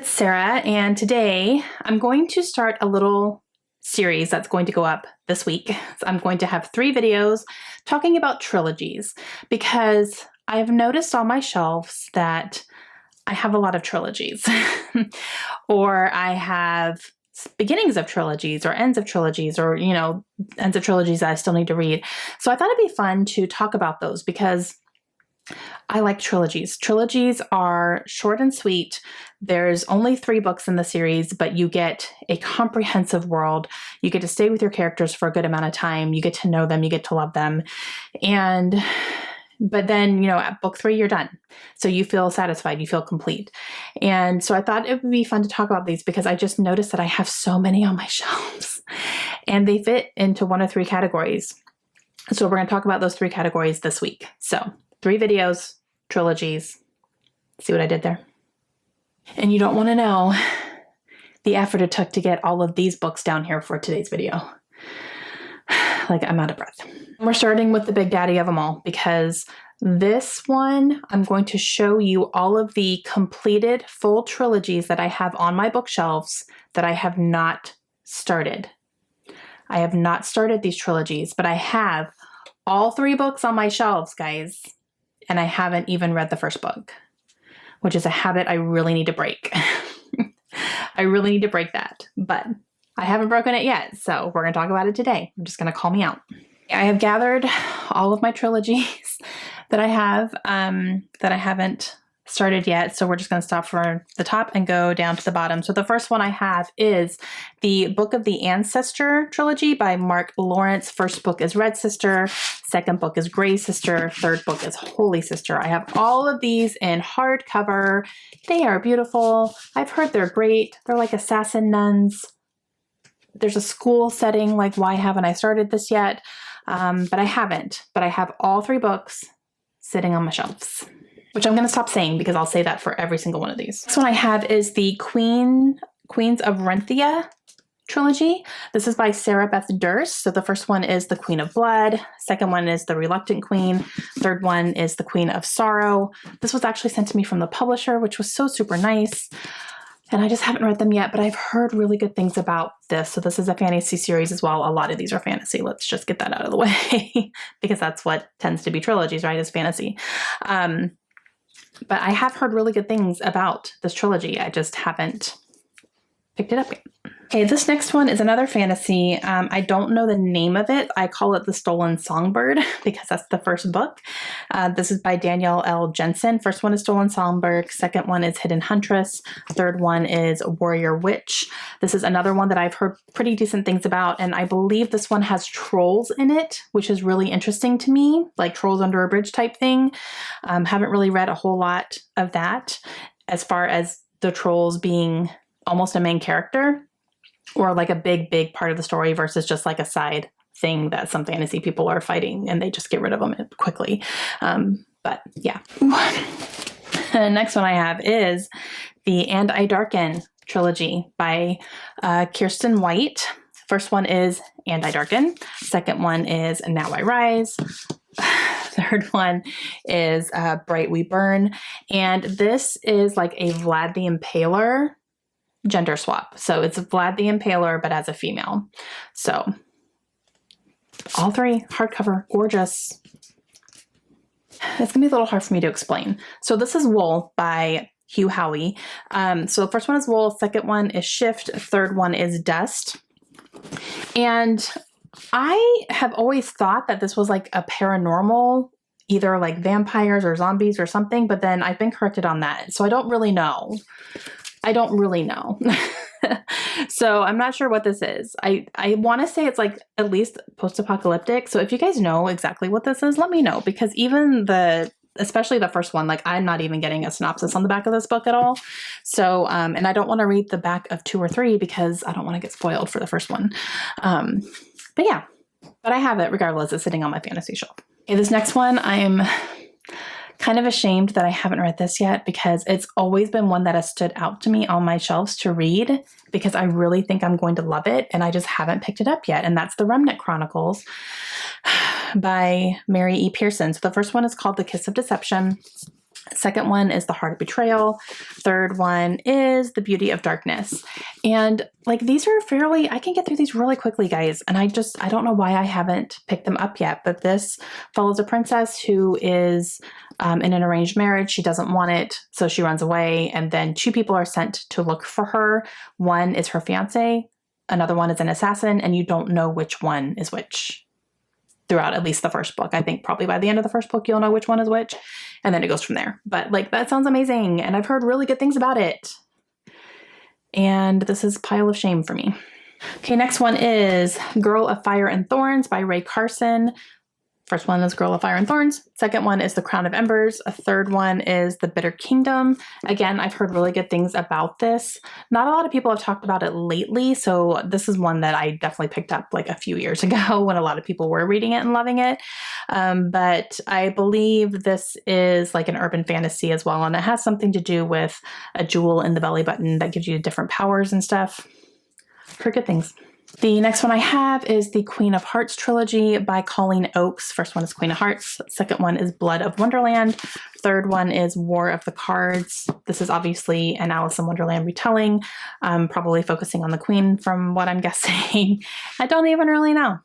It's Sarah, and today I'm going to start a little series that's going to go up this week. So I'm going to have 3 videos talking about trilogies because I've noticed on my shelves that I have a lot of trilogies or I have beginnings of trilogies or ends of trilogies or, ends of trilogies that I still need to read. So I thought it'd be fun to talk about those because I like trilogies. Trilogies are short and sweet. There's only 3 books in the series, but you get a comprehensive world. You get to stay with your characters for a good amount of time. You get to know them. You get to love them. But then, at book 3, you're done. So you feel satisfied. You feel complete. And so I thought it would be fun to talk about these because I just noticed that I have so many on my shelves and they fit into 1 of 3 categories. So we're going to talk about those 3 categories this week. So 3 videos, trilogies. See what I did there? And you don't want to know the effort it took to get all of these books down here for today's video. Like, I'm out of breath. We're starting with the big daddy of them all because this one, I'm going to show you all of the completed full trilogies that I have on my bookshelves that I have not started. I have not started these trilogies, but I have all 3 books on my shelves, guys. And I haven't even read the first book, which is a habit I really need to break. I really need to break that, but I haven't broken it yet. So we're going to talk about it today. I'm just going to call me out. I have gathered all of my trilogies that I have that I haven't started yet. So we're just going to stop for the top and go down to the bottom. So the first one I have is the Book of the Ancestor trilogy by Mark Lawrence. First book is Red Sister. Second book is Gray Sister. Third book is Holy Sister. I have all of these in hardcover. They are beautiful. I've heard they're great. They're like assassin nuns. There's a school setting. Like, why haven't I started this yet? But I haven't. But I have all 3 books sitting on my shelves, which I'm going to stop saying because I'll say that for every single one of these. Next one I have is the Queens of Renthia trilogy. This is by Sarah Beth Durst. So the first one is the Queen of Blood. Second one is the Reluctant Queen. Third one is the Queen of Sorrow. This was actually sent to me from the publisher, which was so super nice. And I just haven't read them yet, but I've heard really good things about this. So this is a fantasy series as well. A lot of these are fantasy. Let's just get that out of the way because that's what tends to be trilogies, right? Is fantasy. But I have heard really good things about this trilogy. I just haven't picked it up yet. Okay, this next one is another fantasy. I don't know the name of it. I call it The Stolen Songbird because that's the first book. This is by Danielle L. Jensen. First one is Stolen Songbird. Second one is Hidden Huntress. Third one is Warrior Witch. This is another one that I've heard pretty decent things about, and I believe this one has trolls in it, which is really interesting to me, like trolls under a bridge type thing. Haven't really read a whole lot of that as far as the trolls being almost a main character or like a big part of the story versus just like a side thing that some fantasy people are fighting and they just get rid of them quickly. But yeah. The next one I have is the And I Darken trilogy by Kirsten White. First one is And I Darken. Second one is Now I Rise. Third one is Bright We Burn. And this is like a Vlad the Impaler gender swap. So it's Vlad the Impaler, but as a female. So all 3 hardcover, gorgeous. It's gonna be a little hard for me to explain. So this is Wool by Hugh Howey. So the first one is Wool. Second one is Shift. Third one is Dust. And I have always thought that this was like a paranormal, either like vampires or zombies or something, but then I've been corrected on that. So I don't really know. So I'm not sure what this is. I want to say it's like at least post-apocalyptic. So if you guys know exactly what this is, let me know, because even especially the first one, like I'm not even getting a synopsis on the back of this book at all. So, and I don't want to read the back of 2 or 3 because I don't want to get spoiled for the first one. But yeah, but I have it regardless. It's sitting on my fantasy shelf. Okay, this next one, I'm kind of ashamed that I haven't read this yet because it's always been one that has stood out to me on my shelves to read because I really think I'm going to love it and I just haven't picked it up yet. And that's The Remnant Chronicles by Mary E. Pearson. So the first one is called The Kiss of Deception. Second one is The Heart of Betrayal. Third one is The Beauty of Darkness. And like, these are fairly, I can get through these really quickly, guys. And I don't know why I haven't picked them up yet, but this follows a princess who is in an arranged marriage. She doesn't want it, so she runs away. And then two people are sent to look for her. One is her fiance, another one is an assassin, and you don't know which one is which throughout at least the first book. I think probably by the end of the first book, you'll know which one is which, and then it goes from there. But like, that sounds amazing, and I've heard really good things about it. And this is pile of shame for me. Okay, next one is Girl of Fire and Thorns by Ray Carson. First one is Girl of Fire and Thorns. Second one is The Crown of Embers. A third one is The Bitter Kingdom. Again, I've heard really good things about this. Not a lot of people have talked about it lately, so this is one that I definitely picked up like a few years ago when a lot of people were reading it and loving it. But I believe this is like an urban fantasy as well, and it has something to do with a jewel in the belly button that gives you different powers and stuff. Heard good things. The next one I have is the Queen of Hearts trilogy by Colleen Oakes. First one is Queen of Hearts. Second one is Blood of Wonderland. Third one is War of the Cards. This is obviously an Alice in Wonderland retelling, probably focusing on the Queen from what I'm guessing. I don't even really know,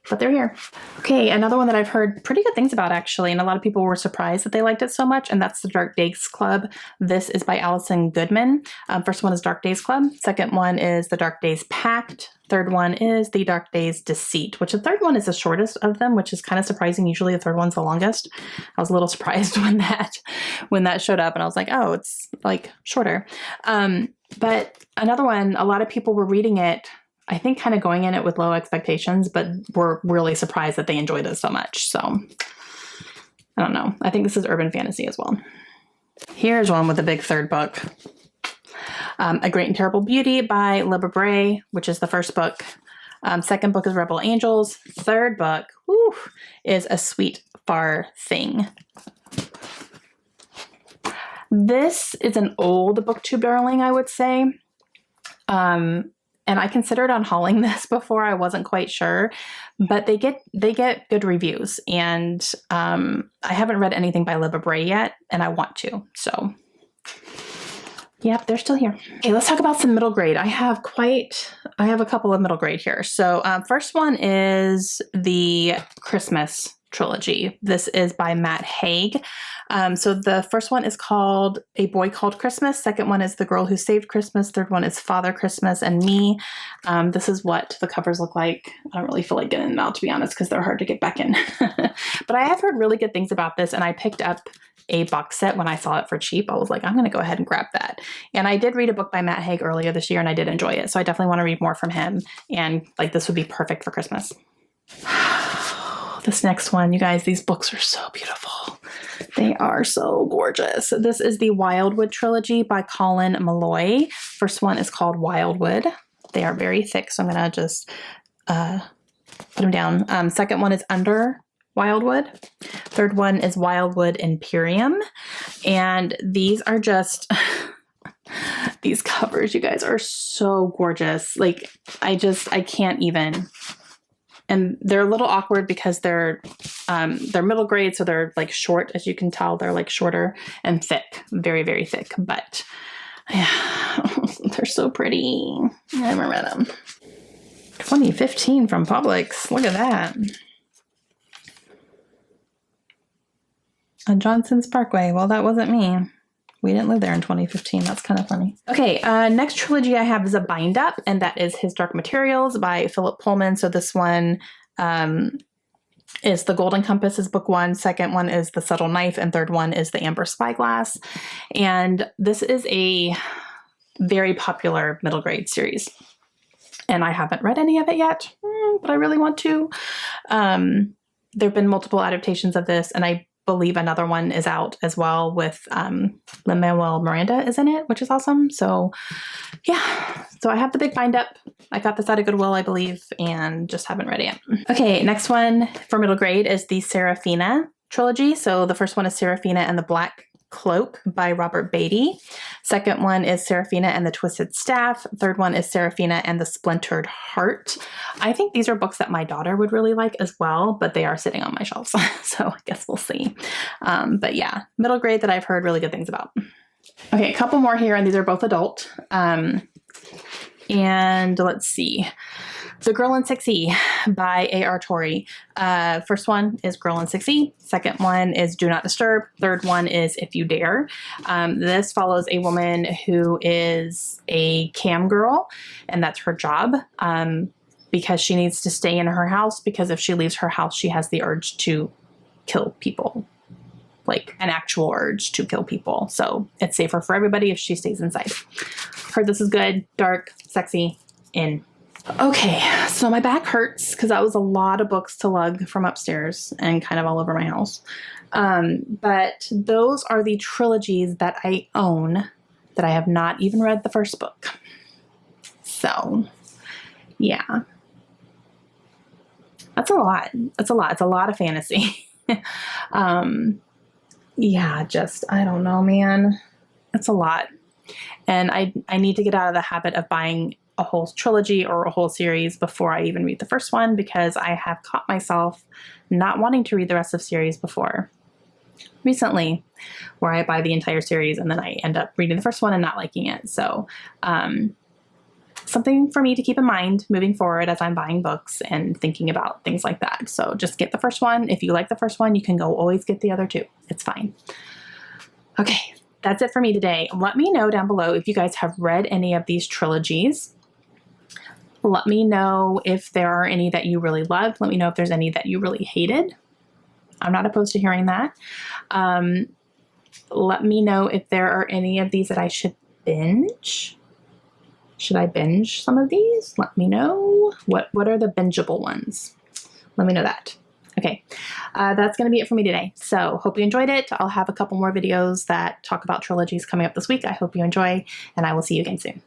but they're here. Okay, another one that I've heard pretty good things about actually, and a lot of people were surprised that they liked it so much, and that's The Dark Days Club. This is by Allison Goodman. First one is Dark Days Club. Second one is The Dark Days Pact. Third one is The Dark Days Deceit, which the third one is the shortest of them, which is kind of surprising. Usually the third one's the longest. I was a little surprised when that showed up, and I was like, oh, it's like shorter. But another one, a lot of people were reading it, I think kind of going in it with low expectations, but were really surprised that they enjoyed it so much. So I don't know. I think this is urban fantasy as well. Here's one with a big third book. A Great and Terrible Beauty by Libba Bray, which is the first book. Second book is Rebel Angels. Third book is A Sweet Far Thing. This is an old booktube darling, I would say. And I considered unhauling this before. I wasn't quite sure, but they get good reviews, and I haven't read anything by Libba Bray yet, and I want to. So, yep, they're still here. Okay, let's talk about some middle grade. I have a couple of middle grade here. So, first one is the Christmas trilogy. This is by Matt Haig. So the first one is called A Boy Called Christmas. Second one is The Girl Who Saved Christmas. Third one is Father Christmas and Me. This is what the covers look like. I don't really feel like getting them out, to be honest, because they're hard to get back in. But I have heard really good things about this, and I picked up a box set when I saw it for cheap. I was like, I'm going to go ahead and grab that. And I did read a book by Matt Haig earlier this year, and I did enjoy it. So I definitely want to read more from him. And like, this would be perfect for Christmas. This next one, you guys, these books are so beautiful. They are so gorgeous. This is the Wildwood trilogy by Colin Malloy. First one is called Wildwood. They are very thick, so I'm going to just put them down. Second one is Under Wildwood. Third one is Wildwood Imperium. And these are just... these covers, you guys, are so gorgeous. Like, I can't even... And they're a little awkward because they're middle grade, so they're like short, as you can tell. They're like shorter and thick, very, very thick. But yeah, they're so pretty. I remember them. 2015 from Publix. Look at that. On Johnson's Parkway. Well, that wasn't me. We didn't live there in 2015. That's kind of funny. Okay, next trilogy I have is a bind up, and that is His Dark Materials by Philip Pullman. So this one is The Golden Compass is book one. Second one is The Subtle Knife, and third one is The Amber Spyglass. And this is a very popular middle grade series. And I haven't read any of it yet, but I really want to. There have been multiple adaptations of this, and I believe another one is out as well with Lin-Manuel Miranda is in it, which is awesome. So yeah, so I have the big bind up. I got this at a Goodwill, I believe, and just haven't read it yet. Okay, next one for middle grade is the Serafina trilogy. So the first one is Serafina and the Black Cloak by Robert Beatty. Second one is Seraphina and the Twisted Staff. Third one is Seraphina and the Splintered Heart. I think these are books that my daughter would really like as well, but they are sitting on my shelves, so I guess we'll see. But yeah, middle grade that I've heard really good things about. Okay, a couple more here, and these are both adult. And let's see. The Girl in 6E by A.R. Torrey. First one is Girl in 6E. Second one is Do Not Disturb. Third one is If You Dare. This follows a woman who is a cam girl, and that's her job because she needs to stay in her house, because if she leaves her house, she has the urge to kill people, like an actual urge to kill people. So it's safer for everybody if she stays inside. Heard this is good, dark, sexy, in. Okay, so my back hurts because that was a lot of books to lug from upstairs and kind of all over my house. But those are the trilogies that I own that I have not even read the first book. So, yeah. That's a lot. That's a lot. It's a lot of fantasy. Yeah, just, I don't know, man. It's a lot. And I need to get out of the habit of buying a whole trilogy or a whole series before I even read the first one, because I have caught myself not wanting to read the rest of series before recently, where I buy the entire series and then I end up reading the first one and not liking it. So something for me to keep in mind moving forward as I'm buying books and thinking about things like that. So just get the first one. If you like the first one, you can go always get the other two. It's fine. Okay, that's it for me today. Let me know down below if you guys have read any of these trilogies. Let me know if there are any that you really loved. Let me know if there's any that you really hated. I'm not opposed to hearing that. Let me know if there are any of these that I should binge. Should I binge some of these? Let me know. What are the bingeable ones? Let me know that. Okay, that's going to be it for me today. So hope you enjoyed it. I'll have a couple more videos that talk about trilogies coming up this week. I hope you enjoy, and I will see you again soon.